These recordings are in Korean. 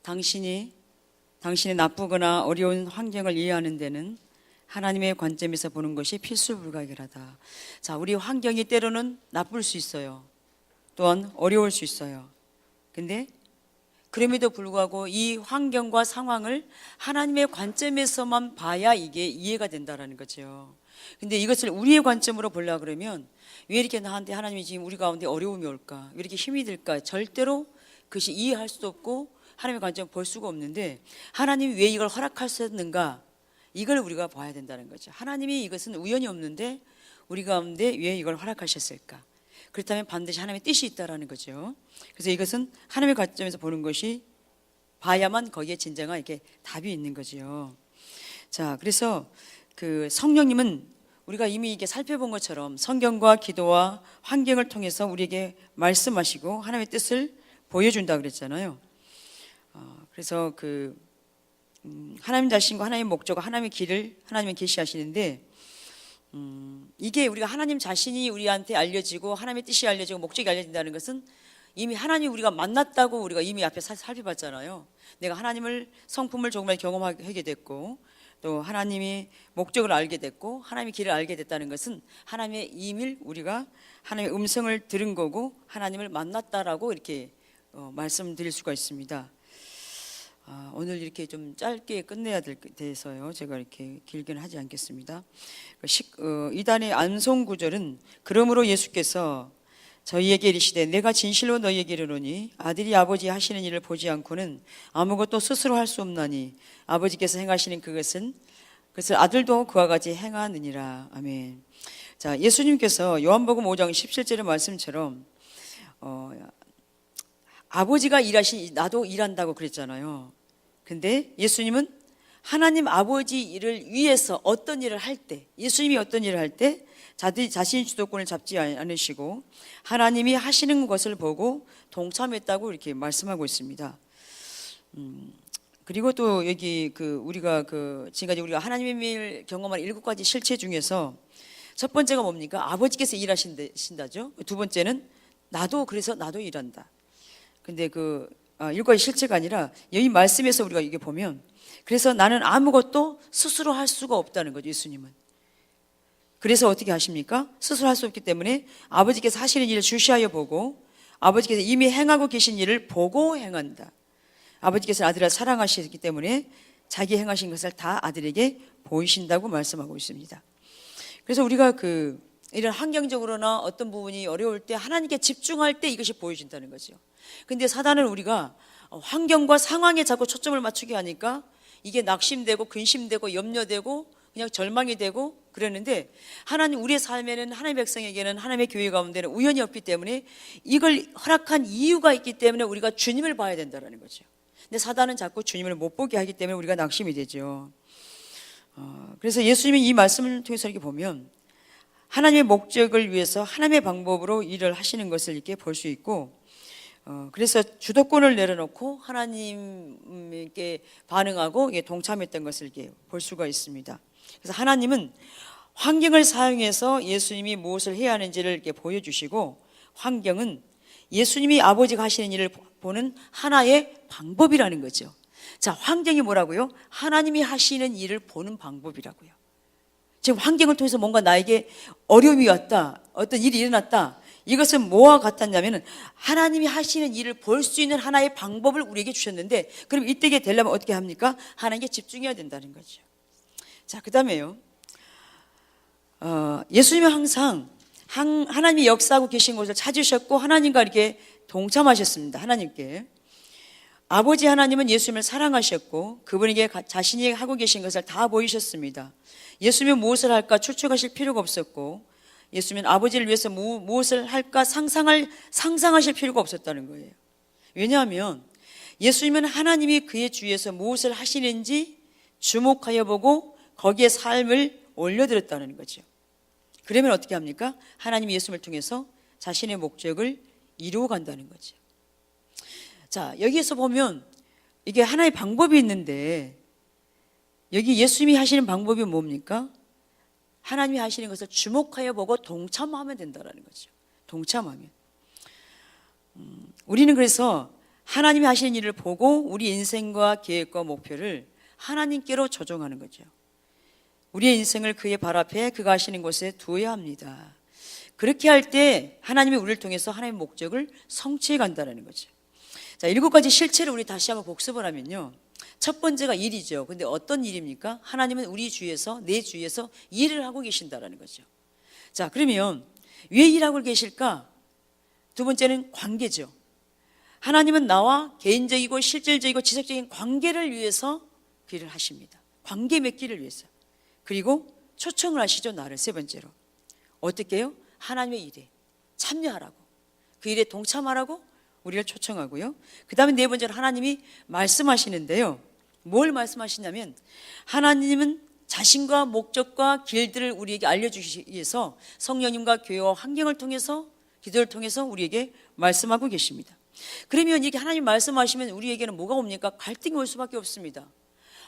당신의 나쁘거나 어려운 환경을 이해하는 데는 하나님의 관점에서 보는 것이 필수불가결하다. 자, 우리 환경이 때로는 나쁠 수 있어요. 또한 어려울 수 있어요. 근데 그럼에도 불구하고 이 환경과 상황을 하나님의 관점에서만 봐야 이게 이해가 된다는 거죠. 근데 이것을 우리의 관점으로 보려고 그러면 왜 이렇게 나한테 하나님이 지금 우리 가운데 어려움이 올까? 왜 이렇게 힘이 들까? 절대로 그것이 이해할 수도 없고 하나님의 관점을 볼 수가 없는데, 하나님이 왜 이걸 허락하셨는가? 이걸 우리가 봐야 된다는 거죠. 하나님이 이것은 우연이 없는데 우리 가운데 왜 이걸 허락하셨을까? 그렇다면 반드시 하나님의 뜻이 있다라는 거죠. 그래서 이것은 하나님의 관점에서 보는 것이 봐야만 거기에 진정한 이렇게 답이 있는 거죠. 자, 그래서 그 성령님은 우리가 이미 이게 살펴본 것처럼 성경과 기도와 환경을 통해서 우리에게 말씀하시고 하나님의 뜻을 보여준다 그랬잖아요. 그래서 하나님 자신과 하나님의 목적과 하나님의 길을 하나님이 계시하시는데, 이게 우리가 하나님 자신이 우리한테 알려지고 하나님의 뜻이 알려지고 목적이 알려진다는 것은 이미 하나님 우리가 만났다고 우리가 이미 앞에 살펴봤잖아요. 내가 하나님을 성품을 정말 경험하게 됐고, 또 하나님이 목적을 알게 됐고 하나님의 길을 알게 됐다는 것은 하나님의 이미 우리가 하나님의 음성을 들은 거고 하나님을 만났다라고 이렇게 말씀드릴 수가 있습니다. 오늘 이렇게 좀 짧게 끝내야 돼서요, 제가 이렇게 길게는 하지 않겠습니다. 이단의 안송 구절은, 그러므로 예수께서 저희에게 이르시되 내가 진실로 너희에게 이르노니 아들이 아버지 하시는 일을 보지 않고는 아무것도 스스로 할 수 없나니 아버지께서 행하시는 그것을 아들도 그와 같이 행하느니라. 아멘. 자, 예수님께서 요한복음 5장 17절의 말씀처럼 아버지가 일하신 나도 일한다고 그랬잖아요. 근데 예수님은 하나님 아버지 일을 위해서 어떤 일을 할 때, 예수님이 어떤 일을 할 때 자신의 주도권을 잡지 않으시고 하나님이 하시는 것을 보고 동참했다고 이렇게 말씀하고 있습니다. 그리고 또 여기 우리가 지금까지 우리가 하나님의 일 경험한 7가지 실체 중에서 첫 번째가 뭡니까? 아버지께서 일하신다죠. 두 번째는 그래서 나도 일한다. 근데 7가지 실체가 아니라 여기 말씀에서 우리가 이게 보면, 그래서 나는 아무것도 스스로 할 수가 없다는 거죠. 예수님은. 그래서 어떻게 하십니까? 스스로 할 수 없기 때문에 아버지께서 하시는 일을 주시하여 보고 아버지께서 이미 행하고 계신 일을 보고 행한다. 아버지께서 아들을 사랑하시기 때문에 자기 행하신 것을 다 아들에게 보이신다고 말씀하고 있습니다. 그래서 우리가 이런 환경적으로나 어떤 부분이 어려울 때 하나님께 집중할 때 이것이 보여진다는 거죠. 근데 사단은 우리가 환경과 상황에 자꾸 초점을 맞추게 하니까 이게 낙심되고 근심되고 염려되고 그냥 절망이 되고 그러는데, 하나님 우리의 삶에는, 하나님의 백성에게는, 하나님의 교회 가운데는 우연이 없기 때문에 이걸 허락한 이유가 있기 때문에 우리가 주님을 봐야 된다는 거죠. 근데 사단은 자꾸 주님을 못 보게 하기 때문에 우리가 낙심이 되죠. 그래서 예수님이 이 말씀을 통해서 이렇게 보면 하나님의 목적을 위해서 하나님의 방법으로 일을 하시는 것을 이렇게 볼 수 있고, 그래서 주도권을 내려놓고 하나님께 반응하고 동참했던 것을 이렇게 볼 수가 있습니다. 그래서 하나님은 환경을 사용해서 예수님이 무엇을 해야 하는지를 이렇게 보여주시고, 환경은 예수님이 아버지가 하시는 일을 보는 하나의 방법이라는 거죠. 자, 환경이 뭐라고요? 하나님이 하시는 일을 보는 방법이라고요. 지금 환경을 통해서 뭔가 나에게 어려움이 왔다, 어떤 일이 일어났다, 이것은 뭐와 같았냐면 하나님이 하시는 일을 볼 수 있는 하나의 방법을 우리에게 주셨는데, 그럼 이때게 되려면 어떻게 합니까? 하나님께 집중해야 된다는 거죠. 자, 그 다음에요, 예수님은 항상 하나님이 역사하고 계신 곳을 찾으셨고 하나님과 이렇게 동참하셨습니다. 하나님께. 아버지 하나님은 예수님을 사랑하셨고 그분에게 자신이 하고 계신 것을 다 보이셨습니다. 예수님은 무엇을 할까 추측하실 필요가 없었고, 예수님은 아버지를 위해서 무엇을 할까 상상하실 필요가 없었다는 거예요. 왜냐하면 예수님은 하나님이 그의 주위에서 무엇을 하시는지 주목하여 보고 거기에 삶을 올려드렸다는 거죠. 그러면 어떻게 합니까? 하나님이 예수님을 통해서 자신의 목적을 이루어 간다는 거죠. 자, 여기에서 보면 이게 하나의 방법이 있는데, 여기 예수님이 하시는 방법이 뭡니까? 하나님이 하시는 것을 주목하여 보고 동참하면 된다는 거죠. 동참하면. 우리는 그래서 하나님이 하시는 일을 보고 우리 인생과 계획과 목표를 하나님께로 조정하는 거죠. 우리의 인생을 그의 발 앞에 그가 하시는 곳에 두어야 합니다. 그렇게 할 때 하나님이 우리를 통해서 하나님의 목적을 성취해 간다는 거죠. 자, 7가지 실체를 우리 다시 한번 복습을 하면요, 첫 번째가 일이죠. 근데 어떤 일입니까? 하나님은 우리 주위에서, 내 주위에서 일을 하고 계신다는 거죠. 자, 그러면 왜 일하고 계실까? 두 번째는 관계죠. 하나님은 나와 개인적이고 실질적이고 지속적인 관계를 위해서 그 일을 하십니다. 관계 맺기를 위해서. 그리고 초청을 하시죠, 나를. 세 번째로 어떻게 해요? 하나님의 일에 참여하라고, 그 일에 동참하라고 우리를 초청하고요. 그 다음에 네 번째로 하나님이 말씀하시는데요, 뭘 말씀하시냐면 하나님은 자신과 목적과 길들을 우리에게 알려주시기 위해서 성령님과 교회와 환경을 통해서, 기도를 통해서 우리에게 말씀하고 계십니다. 그러면 이렇게 하나님 말씀하시면 우리에게는 뭐가 옵니까? 갈등이 올 수밖에 없습니다.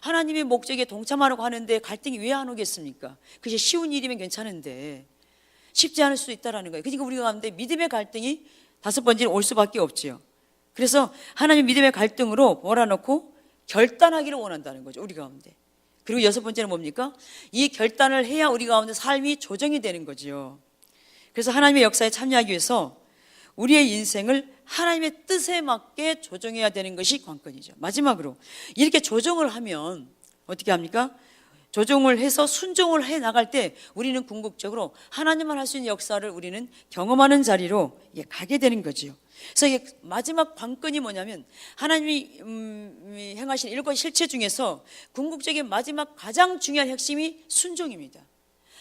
하나님의 목적에 동참하라고 하는데 갈등이 왜 안 오겠습니까? 그게 쉬운 일이면 괜찮은데 쉽지 않을 수도 있다는 거예요. 그러니까 우리가 가운데 믿음의 갈등이 다섯 번째로 올 수밖에 없지요. 그래서 하나님 믿음의 갈등으로 몰아넣고 결단하기를 원한다는 거죠, 우리 가운데. 그리고 여섯 번째는 뭡니까? 이 결단을 해야 우리 가운데 삶이 조정이 되는 거지요. 그래서 하나님의 역사에 참여하기 위해서 우리의 인생을 하나님의 뜻에 맞게 조정해야 되는 것이 관건이죠. 마지막으로 이렇게 조정을 하면 어떻게 합니까? 조정을 해서 순종을 해 나갈 때 우리는 궁극적으로 하나님만 할 수 있는 역사를 우리는 경험하는 자리로 가게 되는 거지요. 그래서 이게 마지막 관건이 뭐냐면 하나님이 행하신 7가지 실체 중에서 궁극적인 마지막 가장 중요한 핵심이 순종입니다.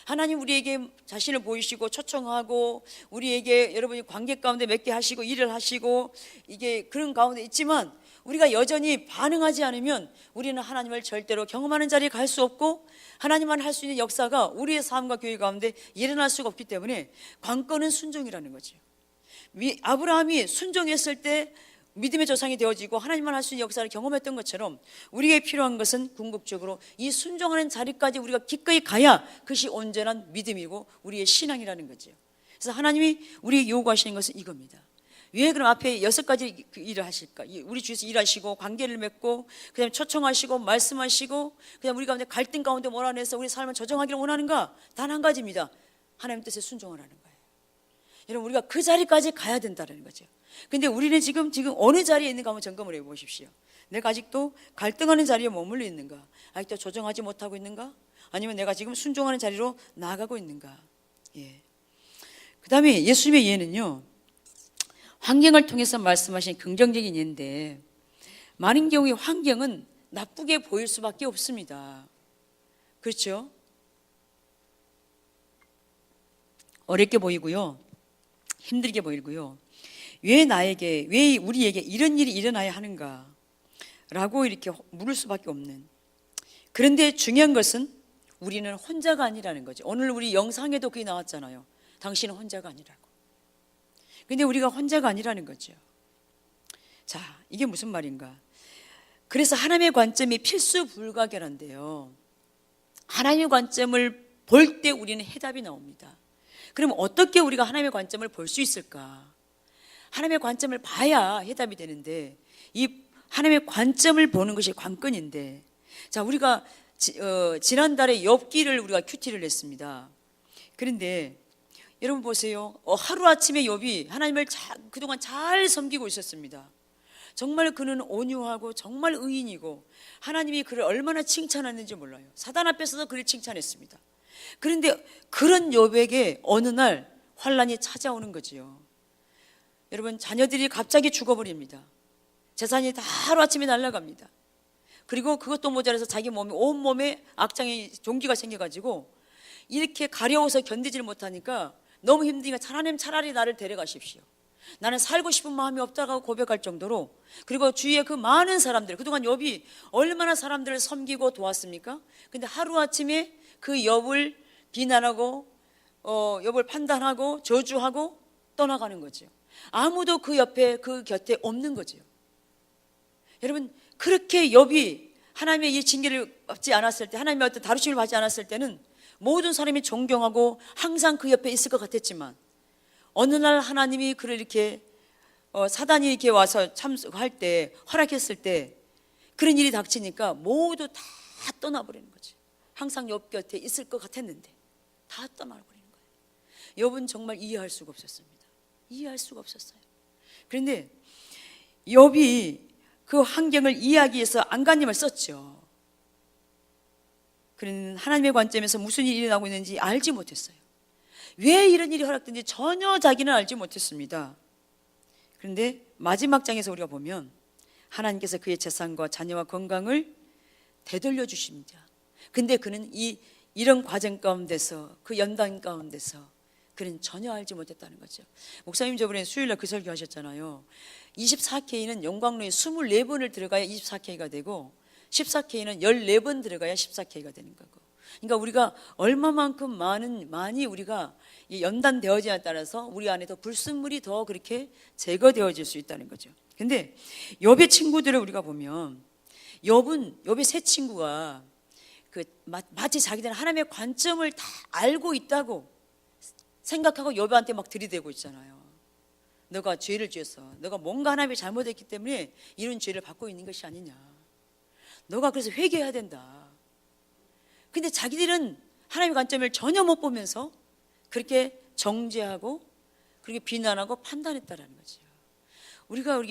하나님 우리에게 자신을 보이시고 초청하고 우리에게 여러분이 관계 가운데 맺게 하시고 일을 하시고 이게 그런 가운데 있지만 우리가 여전히 반응하지 않으면 우리는 하나님을 절대로 경험하는 자리에 갈 수 없고 하나님만 할 수 있는 역사가 우리의 삶과 교회 가운데 일어날 수가 없기 때문에 관건은 순종이라는 거죠. 아브라함이 순종했을 때 믿음의 조상이 되어지고 하나님만 할 수 있는 역사를 경험했던 것처럼 우리에게 필요한 것은 궁극적으로 이 순종하는 자리까지 우리가 기꺼이 가야 그것이 온전한 믿음이고 우리의 신앙이라는 거죠. 그래서 하나님이 우리에게 요구하시는 것은 이겁니다. 왜 그럼 앞에 6가지 일을 하실까? 우리 주위에서 일하시고 관계를 맺고 그다음에 초청하시고 말씀하시고 그다음에 우리 가운데 갈등 가운데 몰아내서 우리 삶을 조정하기를 원하는가? 단 한 가지입니다. 하나님 뜻에 순종하라는 거예요. 여러분 우리가 그 자리까지 가야 된다는 거죠. 근데 우리는 지금 어느 자리에 있는가 한번 점검을 해보십시오. 내가 아직도 갈등하는 자리에 머물러 있는가? 아직도 조정하지 못하고 있는가? 아니면 내가 지금 순종하는 자리로 나아가고 있는가? 그 다음에 예수님의 예는요, 환경을 통해서 말씀하신 긍정적인 예인데 많은 경우에 환경은 나쁘게 보일 수밖에 없습니다. 그렇죠? 어렵게 보이고요, 힘들게 보이고요. 왜 우리에게 이런 일이 일어나야 하는가 라고 이렇게 물을 수밖에 없는. 그런데 중요한 것은 우리는 혼자가 아니라는 거죠. 오늘 우리 영상에도 그게 나왔잖아요. 당신은 혼자가 아니라고. 근데 우리가 혼자가 아니라는 거죠. 자, 이게 무슨 말인가? 그래서 하나님의 관점이 필수불가결한데요, 하나님의 관점을 볼 때 우리는 해답이 나옵니다. 그럼 어떻게 우리가 하나님의 관점을 볼 수 있을까? 하나님의 관점을 봐야 해답이 되는데 이 하나님의 관점을 보는 것이 관건인데, 자, 우리가 지난달에 욥기를 우리가 큐티를 했습니다. 그런데 여러분 보세요. 하루아침에 욥이 하나님을 그동안 잘 섬기고 있었습니다. 정말 그는 온유하고 정말 의인이고 하나님이 그를 얼마나 칭찬했는지 몰라요. 사단 앞에서도 그를 칭찬했습니다. 그런데 그런 욥에게 어느 날 환란이 찾아오는 거지요. 여러분, 자녀들이 갑자기 죽어버립니다. 재산이 다 하루아침에 날아갑니다. 그리고 그것도 모자라서 자기 온몸에 악장이 종기가 생겨가지고 이렇게 가려워서 견디질 못하니까 너무 힘드니까 하나님 차라리 나를 데려가십시오. 나는 살고 싶은 마음이 없다고 고백할 정도로. 그리고 주위에 그 많은 사람들, 그동안 욥이 얼마나 사람들을 섬기고 도왔습니까? 근데 하루아침에 그 욥을 비난하고 욥을 판단하고 저주하고 떠나가는 거죠. 아무도 그 곁에 없는 거죠. 여러분, 그렇게 욥이 하나님의 이 징계를 받지 않았을 때, 하나님의 어떤 다루심을 받지 않았을 때는 모든 사람이 존경하고 항상 그 옆에 있을 것 같았지만 어느 날 하나님이 그를 이렇게 사단이 이렇게 와서 참석할 때, 허락했을 때 그런 일이 닥치니까 모두 다 떠나버리는 거지. 항상 옆 곁에 있을 것 같았는데 다 떠나버리는 거예요. 욥은 정말 이해할 수가 없었습니다. 이해할 수가 없었어요. 그런데 욥이 그 환경을 이해하기 위해서 안간힘을 썼죠. 그는 하나님의 관점에서 무슨 일이 일어나고 있는지 알지 못했어요. 왜 이런 일이 허락된지 전혀 자기는 알지 못했습니다. 그런데 마지막 장에서 우리가 보면 하나님께서 그의 재산과 자녀와 건강을 되돌려 주십니다. 근데 그는 이런 과정 가운데서, 그 연단 가운데서 그는 전혀 알지 못했다는 거죠. 목사님 저번에 수요일날 그 설교 하셨잖아요. 24K는 영광로에 24번을 들어가야 24K가 되고 14K는 14번 들어가야 14K가 되는 거고, 그러니까 우리가 얼마만큼 많이 우리가 연단되어지냐에 따라서 우리 안에 더 불순물이 더 그렇게 제거되어질 수 있다는 거죠. 근데 욥의 친구들을 우리가 보면 욥의 세 친구가 마치 자기들은 하나님의 관점을 다 알고 있다고 생각하고 욥한테 막 들이대고 있잖아요. 너가 죄를 지었어. 너가 뭔가 하나님이 잘못했기 때문에 이런 죄를 받고 있는 것이 아니냐. 너가 그래서 회개해야 된다. 근데 자기들은 하나님의 관점을 전혀 못 보면서 그렇게 정죄하고 그렇게 비난하고 판단했다라는 거죠. 우리가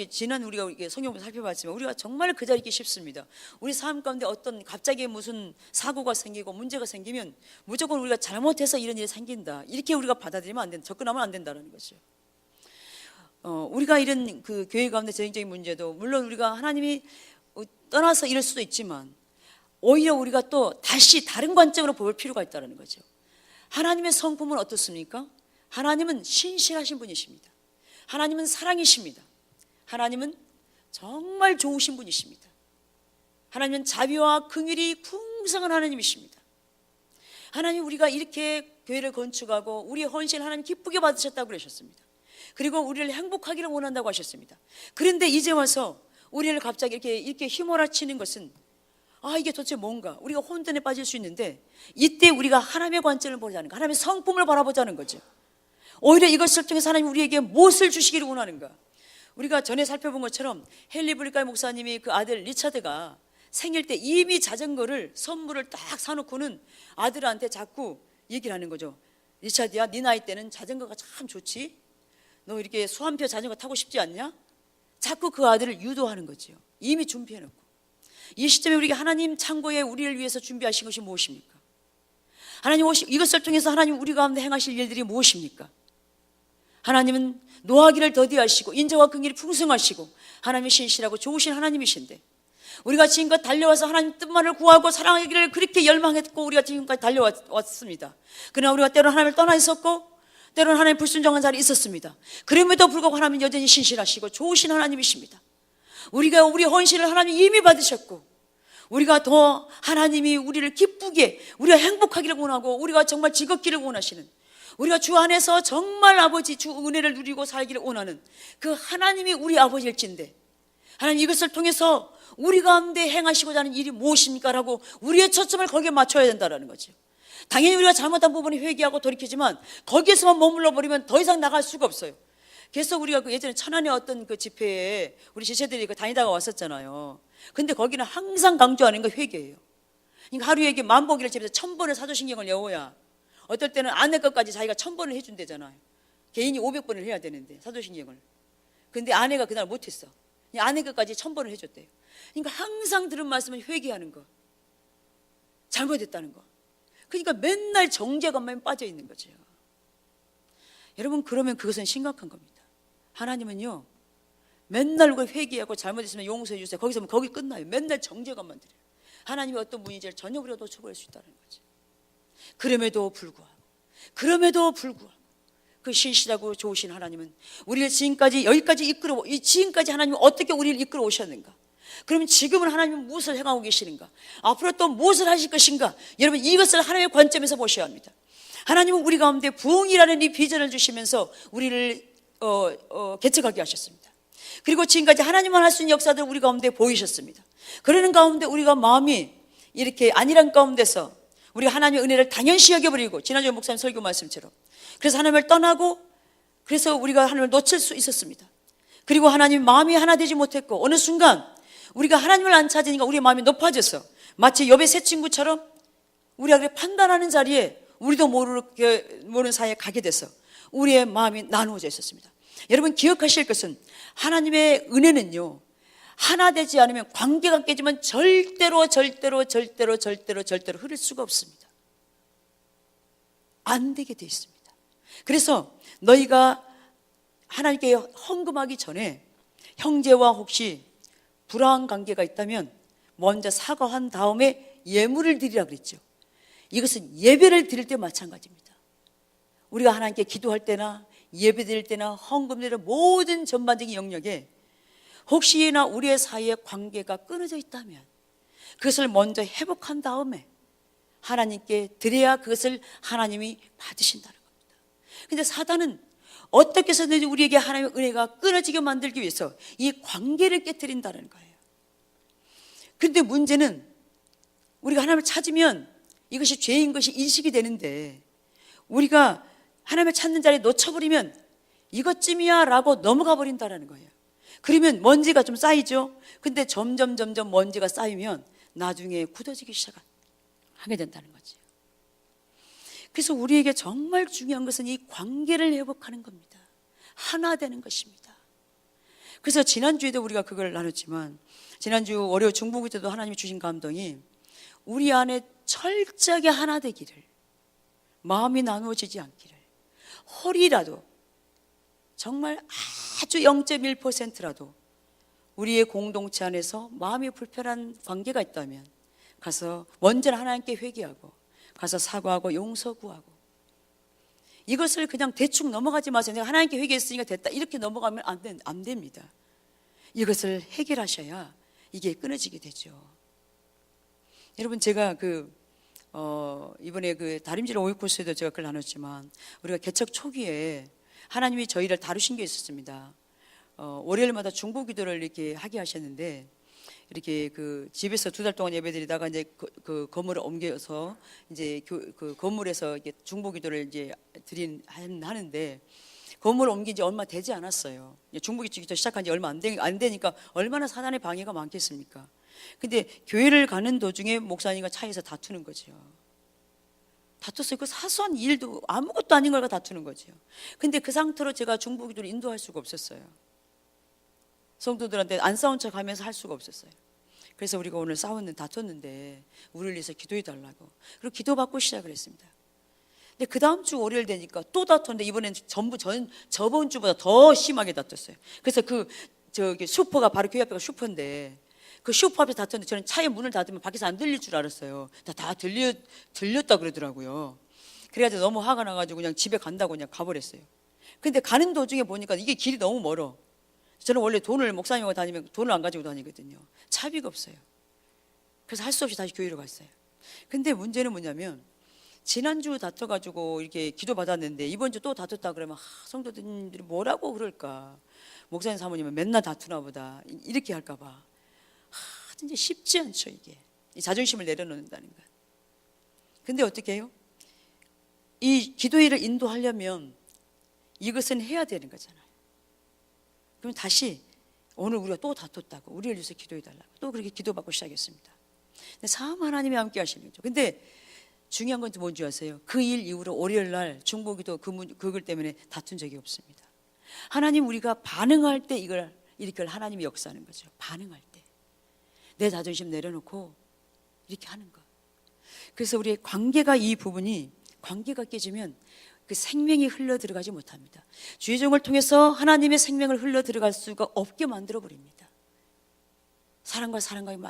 성경을 살펴봤지만 우리가 정말 그 자리에 있기 쉽습니다. 우리 삶 가운데 어떤 갑자기 무슨 사고가 생기고 문제가 생기면 무조건 우리가 잘못해서 이런 일이 생긴다, 이렇게 우리가 받아들이면 안 된다, 접근하면 안 된다는 거죠. 우리가 이런 그 교회 가운데 재정적인 문제도 물론 우리가 하나님이 떠나서 이럴 수도 있지만 오히려 우리가 또 다시 다른 관점으로 볼 필요가 있다는 거죠. 하나님의 성품은 어떻습니까? 하나님은 신실하신 분이십니다. 하나님은 사랑이십니다. 하나님은 정말 좋으신 분이십니다. 하나님은 자비와 긍휼이 풍성한 하나님이십니다. 하나님, 우리가 이렇게 교회를 건축하고 우리의 헌신을 하나님 기쁘게 받으셨다고 그러셨습니다. 그리고 우리를 행복하기를 원한다고 하셨습니다. 그런데 이제 와서 우리를 갑자기 이렇게 휘몰아치는 것은 이게 도대체 뭔가, 우리가 혼돈에 빠질 수 있는데 이때 우리가 하나님의 관점을 보자는 거, 하나님의 성품을 바라보자는 거죠. 오히려 이것을 통해서 하나님 우리에게 무엇을 주시기를 원하는가. 우리가 전에 살펴본 것처럼 헨리 브리카이 목사님이 그 아들 리차드가 생일 때 이미 자전거를 선물을 딱 사놓고는 아들한테 자꾸 얘기를 하는 거죠. 리차드야, 네 나이 때는 자전거가 참 좋지, 너 이렇게 수한표 자전거 타고 싶지 않냐? 자꾸 그 아들을 유도하는 거죠. 이미 준비해놓고. 이 시점에 우리가 하나님 창고에 우리를 위해서 준비하신 것이 무엇입니까? 하나님 이것을 통해서 하나님 우리 가운데 행하실 일들이 무엇입니까? 하나님은 노하기를 더디하시고 인자와 긍휼이 풍성하시고 하나님이 신실하고 좋으신 하나님이신데, 우리가 지금까지 달려와서 하나님 뜻만을 구하고 사랑하기를 그렇게 열망했고 우리가 지금까지 달려왔습니다. 그러나 우리가 때로는 하나님을 떠나 있었고 때로는 하나님 불순종한 자리에 있었습니다. 그럼에도 불구하고 하나님은 여전히 신실하시고 좋으신 하나님이십니다. 우리가 우리 헌신을 하나님 이미 받으셨고 우리가 더 하나님이 우리를 기쁘게, 우리가 행복하기를 원하고 우리가 정말 즐겁기를 원하시는, 우리가 주 안에서 정말 아버지 주 은혜를 누리고 살기를 원하는 그 하나님이 우리 아버지일진데, 하나님 이것을 통해서 우리 가운데 행하시고자 하는 일이 무엇입니까? 라고 우리의 초점을 거기에 맞춰야 된다는 거죠. 당연히 우리가 잘못한 부분이 회개하고 돌이키지만 거기에서만 머물러 버리면 더 이상 나갈 수가 없어요. 그래서 우리가 예전에 천안의 어떤 그 집회에 우리 지체들이 다니다가 왔었잖아요. 근데 거기는 항상 강조하는 게 회개예요. 그러니까 하루에 만보기를 집에서 1000번을 사도신경을 외워야, 어떨 때는 아내 것까지 자기가 1000번을 해준대잖아요. 개인이 500번을 해야 되는데 사도신경을. 근데 아내가 그날 못했어. 아내 것까지 1000번을 해줬대요. 그러니까 항상 들은 말씀은 회개하는 거, 잘못했다는 거. 그러니까 맨날 정죄감만 빠져 있는 거죠. 여러분, 그러면 그것은 심각한 겁니다. 하나님은요, 맨날 우리가 회개하고 잘못했으면 용서해 주세요, 거기서 거기 끝나요. 맨날 정죄감만 드려요. 하나님이 어떤 분인지를 전혀 우리가 놓쳐버릴 수 있다는 거죠. 그럼에도 불구하고 그 신실하고 좋으신 하나님은 우리를 지금까지 하나님은 어떻게 우리를 이끌어 오셨는가? 그러면 지금은 하나님은 무엇을 행하고 계시는가? 앞으로 또 무엇을 하실 것인가? 여러분, 이것을 하나님의 관점에서 보셔야 합니다. 하나님은 우리 가운데 부흥이라는 이 비전을 주시면서 우리를 개척하게 하셨습니다. 그리고 지금까지 하나님만 할 수 있는 역사들을 우리 가운데 보이셨습니다. 그러는 가운데 우리가 마음이 이렇게 안일한 가운데서 우리가 하나님의 은혜를 당연시 여겨버리고, 지난주에 목사님 설교 말씀처럼 그래서 하나님을 떠나고, 그래서 우리가 하나님을 놓칠 수 있었습니다. 그리고 하나님 마음이 하나 되지 못했고 어느 순간 우리가 하나님을 안 찾으니까 우리의 마음이 높아졌어. 마치 욥의 세 친구처럼 우리가 판단하는 자리에 우리도 모르는 사이에 가게 됐어. 우리의 마음이 나누어져 있었습니다. 여러분 기억하실 것은 하나님의 은혜는요, 하나 되지 않으면 관계가 깨지면 절대로 흐를 수가 없습니다. 안 되게 돼 있습니다. 그래서 너희가 하나님께 헌금하기 전에 형제와 혹시 불화한 관계가 있다면 먼저 사과한 다음에 예물을 드리라 그랬죠. 이것은 예배를 드릴 때 마찬가지입니다. 우리가 하나님께 기도할 때나 예배 드릴 때나 헌금 드릴 모든 전반적인 영역에 혹시나 우리의 사이에 관계가 끊어져 있다면 그것을 먼저 회복한 다음에 하나님께 드려야 그것을 하나님이 받으신다는 겁니다. 그런데 사단은 어떻게 해서든지 우리에게 하나님의 은혜가 끊어지게 만들기 위해서 이 관계를 깨뜨린다는 거예요. 그런데 문제는 우리가 하나님을 찾으면 이것이 죄인 것이 인식이 되는데 우리가 하나님을 찾는 자리에 놓쳐버리면 이것쯤이야 라고 넘어가 버린다는 거예요. 그러면 먼지가 좀 쌓이죠. 근데 점점 먼지가 쌓이면 나중에 굳어지기 시작하게 된다는 거죠. 그래서 우리에게 정말 중요한 것은 이 관계를 회복하는 겁니다. 하나 되는 것입니다. 그래서 지난주에도 우리가 그걸 나눴지만 지난주 월요 중보기 때도 하나님이 주신 감동이 우리 안에 철저하게 하나 되기를, 마음이 나누어지지 않기를, 홀이라도 정말 아주 0.1%라도 우리의 공동체 안에서 마음이 불편한 관계가 있다면 가서 먼저 하나님께 회개하고 가서 사과하고 용서 구하고, 이것을 그냥 대충 넘어가지 마세요. 내가 하나님께 회개했으니까 됐다 이렇게 넘어가면 안 됩니다. 이것을 해결하셔야 이게 끊어지게 되죠. 여러분 제가 이번에 다림질 5육 코스에도 제가 그걸 나눴지만 우리가 개척 초기에 하나님이 저희를 다루신 게 있었습니다. 월요일마다 중보 기도를 이렇게 하게 하셨는데 이렇게 집에서 2달 동안 예배드리다가 이제 그 건물을 옮겨서 이제 그 건물에서 이렇게 중보 기도를 이제 하는데 건물을 옮긴 지 얼마 되지 않았어요. 중보 기도 시작한 지 얼마 안 되니까 얼마나 사단의 방해가 많겠습니까? 근데 교회를 가는 도중에 목사님과 차에서 다투는 거죠. 다투어요. 그 사소한 일도 아무것도 아닌 걸 다투는 거죠. 근데 그 상태로 제가 중보 기도를 인도할 수가 없었어요. 성도들한테 안 싸운 척 하면서 할 수가 없었어요. 그래서 우리가 오늘 다퉜는데 우리를 위해서 기도해 달라고, 그리고 기도받고 시작을 했습니다. 근데 그 다음 주 월요일 되니까 또 다퉜는데 이번엔 저번 주보다 더 심하게 다퉜어요. 그래서 저기 슈퍼가 바로 교회 앞에가 슈퍼인데 그 슈퍼 앞에서 다퉜는데 저는 차에 문을 닫으면 밖에서 안 들릴 줄 알았어요. 다 들렸다 그러더라고요. 그래가지고 너무 화가 나가지고 그냥 집에 간다고 그냥 가버렸어요. 근데 가는 도중에 보니까 이게 길이 너무 멀어. 저는 원래 목사님하고 다니면 돈을 안 가지고 다니거든요. 차비가 없어요. 그래서 할 수 없이 다시 교회로 갔어요. 근데 문제는 뭐냐면 지난주 다퉈가지고 이렇게 기도 받았는데 이번 주 또 다퉜다 그러면 성도들이 뭐라고 그럴까, 목사님 사모님은 맨날 다투나 보다 이렇게 할까 봐 진짜 쉽지 않죠. 이게 자존심을 내려놓는다는 것. 근데 어떻게 해요? 이 기도회를 인도하려면 이것은 해야 되는 거잖아요. 그럼 다시 오늘 우리가 또 다퉜다고 우리를 위해서 기도해 달라고 또 그렇게 기도받고 시작했습니다. 근데 참 하나님이 함께 하시는 거죠. 근데 중요한 건 뭔지 아세요? 그 일 이후로 월요일 날 중보기도 그걸 때문에 다툰 적이 없습니다. 하나님, 우리가 반응할 때 이렇게 하나님이 역사하는 거죠. 반응할 때 내 자존심 내려놓고 이렇게 하는 거. 그래서 우리의 이 부분이 관계가 깨지면 그 생명이 흘러 들어가지 못합니다. 주의종을 통해서 하나님의 생명을 흘러 들어갈 수가 없게 만들어 버립니다. 사랑과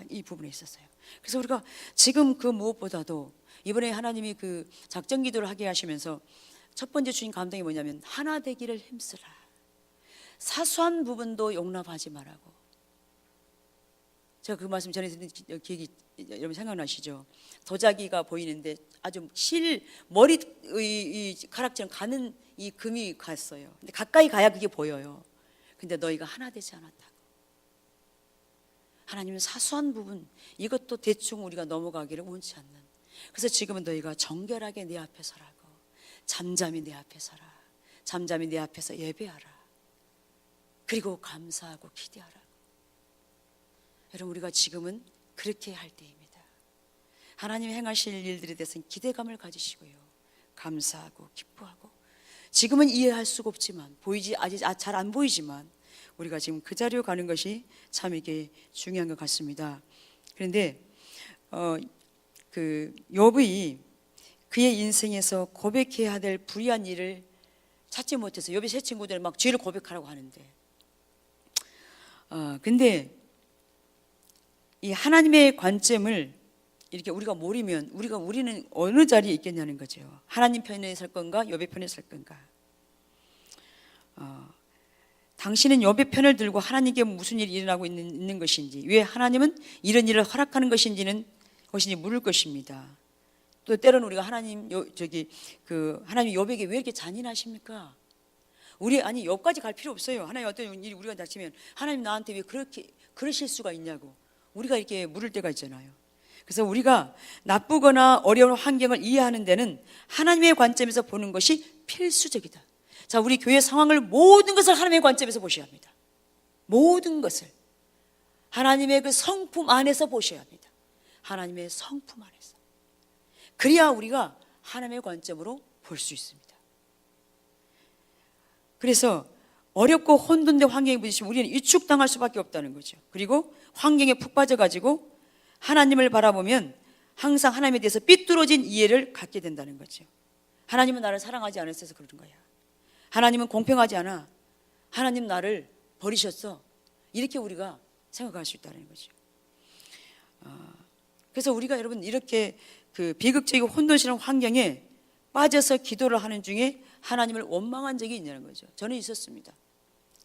이 부분에 있었어요. 그래서 우리가 지금 그 무엇보다도 이번에 하나님이 그 작전 기도를 하게 하시면서 첫 번째 주신 감동이 뭐냐면 하나 되기를 힘쓰라. 사소한 부분도 용납하지 말라고. 제가 그 말씀 전에 듣는 기억이 여러분 생각나시죠? 도자기가 보이는데 아주 머리 가락처럼 가는 이 금이 갔어요. 근데 가까이 가야 그게 보여요. 근데 너희가 하나 되지 않았다고. 하나님은 사소한 부분, 이것도 대충 우리가 넘어가기를 원치 않는. 그래서 지금은 너희가 정결하게 내 앞에 서라고. 잠잠히 내 앞에 서라. 잠잠히 내 앞에서 예배하라. 그리고 감사하고 기대하라. 여러분, 우리가 지금은 그렇게 할 때입니다. 하나님이 행하실 일들에 대해서는 기대감을 가지시고요, 감사하고 기뻐하고, 지금은 이해할 수가 없지만, 아직 잘 안 보이지만 우리가 지금 그 자리로 가는 것이 참 이게 중요한 것 같습니다. 그런데 욥이 그의 인생에서 고백해야 될 불의한 일을 찾지 못해서 욥이 세 친구들 막 죄를 고백하라고 하는데, 근데 이 하나님의 관점을 이렇게 우리가 모르면 우리는 어느 자리에 있겠냐는 거죠. 하나님 편에 설 건가, 욥의 편에 설 건가. 당신은 욥의 편을 들고 하나님께 무슨 일이 일어나고 있는 것인지, 왜 하나님은 이런 일을 허락하는 것인지 물을 것입니다. 또 때로는 우리가 하나님 욥에게 왜 이렇게 잔인하십니까? 아니 욥까지 갈 필요 없어요. 하나님 어떤 일이 우리가 닥치면 하나님 나한테 왜 그러실 수가 있냐고 우리가 이렇게 물을 때가 있잖아요. 그래서 우리가 나쁘거나 어려운 환경을 이해하는 데는 하나님의 관점에서 보는 것이 필수적이다. 자, 우리 교회 상황을 모든 것을 하나님의 관점에서 보셔야 합니다. 모든 것을 하나님의 그 성품 안에서 보셔야 합니다. 하나님의 성품 안에서. 그래야 우리가 하나님의 관점으로 볼 수 있습니다. 그래서 어렵고 혼돈된 환경에 부딪히면 우리는 위축당할 수밖에 없다는 거죠. 그리고 환경에 푹 빠져가지고 하나님을 바라보면 항상 하나님에 대해서 삐뚤어진 이해를 갖게 된다는 거죠. 하나님은 나를 사랑하지 않았어서 그런 거야. 하나님은 공평하지 않아. 하나님 나를 버리셨어. 이렇게 우리가 생각할 수 있다는 거죠. 그래서 우리가 여러분 이렇게 그 비극적이고 혼돈스러운 환경에 빠져서 기도를 하는 중에 하나님을 원망한 적이 있냐는 거죠. 저는 있었습니다.